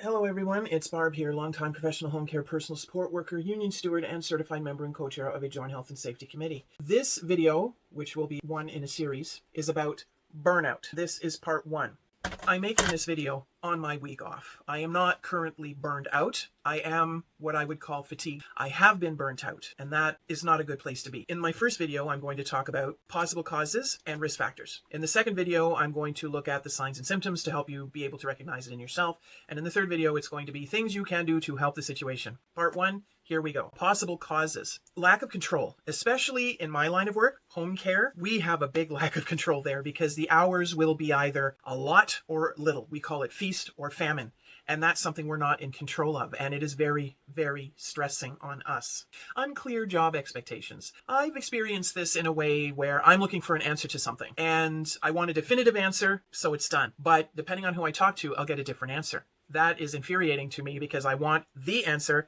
Hello everyone, it's Barb here, longtime professional home care personal support worker, union steward, and certified member and co-chair of a Joint Health and Safety Committee. This video, which will be one in a series, is about burnout. This is part one. I'm making this video on my week off. I am not currently burned out. I am what I would call fatigued. I have been burnt out, and that is not a good place to be. In my first video, I'm going to talk about possible causes and risk factors. In the second video, I'm going to look at the signs and symptoms to help you be able to recognize it in yourself. And in the third video, it's going to be things you can do to help the situation. Part one, here we go. Possible causes. Lack of control, especially in my line of work, home care. We have a big lack of control there because the hours will be either a lot or little. We call it feast or famine. And that's something we're not in control of. And it is very, very stressing on us. Unclear job expectations. I've experienced this in a way where I'm looking for an answer to something. And I want a definitive answer, so it's done. But depending on who I talk to, I'll get a different answer. That is infuriating to me because I want the answer,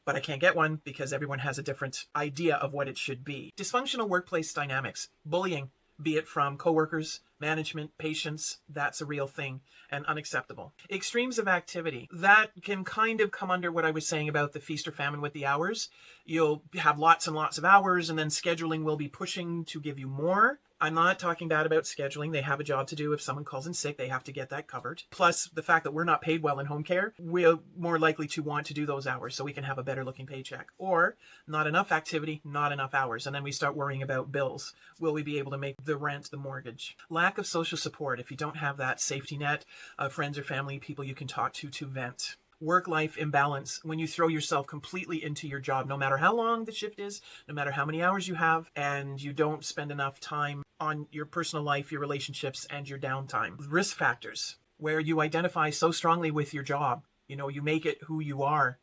but I can't get one because everyone has a different idea of what it should be. Dysfunctional workplace dynamics. Bullying, be it from coworkers, management, patients, that's a real thing and unacceptable. Extremes of activity. That can kind of come under what I was saying about the feast or famine with the hours. You'll have lots and lots of hours and then scheduling will be pushing to give you more. I'm not talking bad about scheduling. They have a job to do. If someone calls in sick, they have to get that covered. Plus the fact that we're not paid well in home care, we're more likely to want to do those hours so we can have a better looking paycheck. Or not enough activity, not enough hours. And then we start worrying about bills. Will we be able to make the rent, the mortgage? Lack of social support. If you don't have that safety net of friends or family, people you can talk to vent. Work-life imbalance, when you throw yourself completely into your job, no matter how long the shift is, no matter how many hours you have, and you don't spend enough time on your personal life, your relationships, and your downtime. Risk factors, where you identify so strongly with your job, you make it who you are,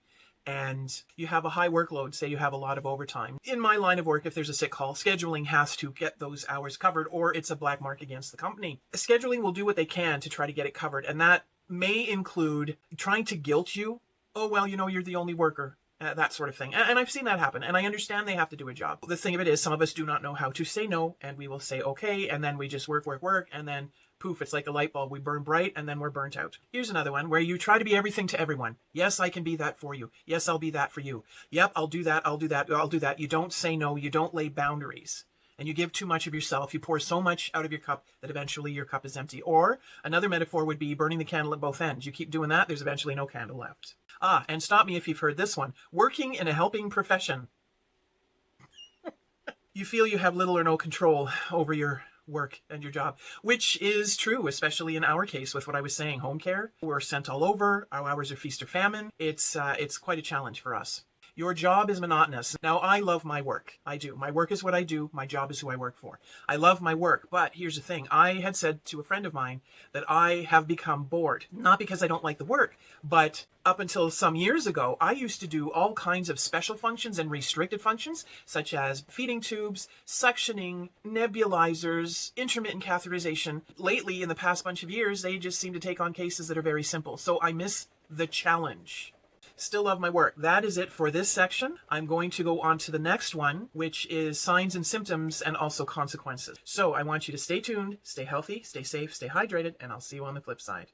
and you have a high workload, say you have a lot of overtime. In my line of work, if there's a sick call, scheduling has to get those hours covered, or it's a black mark against the company. Scheduling will do what they can to try to get it covered, and that may include trying to guilt you. Oh, well, you're the only worker. That sort of thing. And I've seen that happen. And I understand they have to do a job. The thing of it is, some of us do not know how to say no. And we will say, okay. And then we just work. And then poof, it's like a light bulb. We burn bright and then we're burnt out. Here's another one where you try to be everything to everyone. Yes, I can be that for you. Yes, I'll be that for you. Yep, I'll do that. I'll do that. I'll do that. You don't say no. You don't lay boundaries. And you give too much of yourself. You pour so much out of your cup that eventually your cup is empty. Or another metaphor would be burning the candle at both ends. You keep doing that, there's eventually no candle left. And stop me if you've heard this one. Working in a helping profession. You feel you have little or no control over your work and your job, which is true, especially in our case with what I was saying, home care. We're sent all over. Our hours are feast or famine. It's quite a challenge for us. Your job is monotonous. Now, I love my work. I do. My work is what I do. My job is who I work for. I love my work. But here's the thing. I had said to a friend of mine that I have become bored. Not because I don't like the work, but up until some years ago, I used to do all kinds of special functions and restricted functions, such as feeding tubes, suctioning, nebulizers, intermittent catheterization. Lately, in the past bunch of years, they just seem to take on cases that are very simple. So I miss the challenge. Still love my work. That is it for this section. I'm going to go on to the next one, which is signs and symptoms and also consequences. So I want you to stay tuned, stay healthy, stay safe, stay hydrated, and I'll see you on the flip side.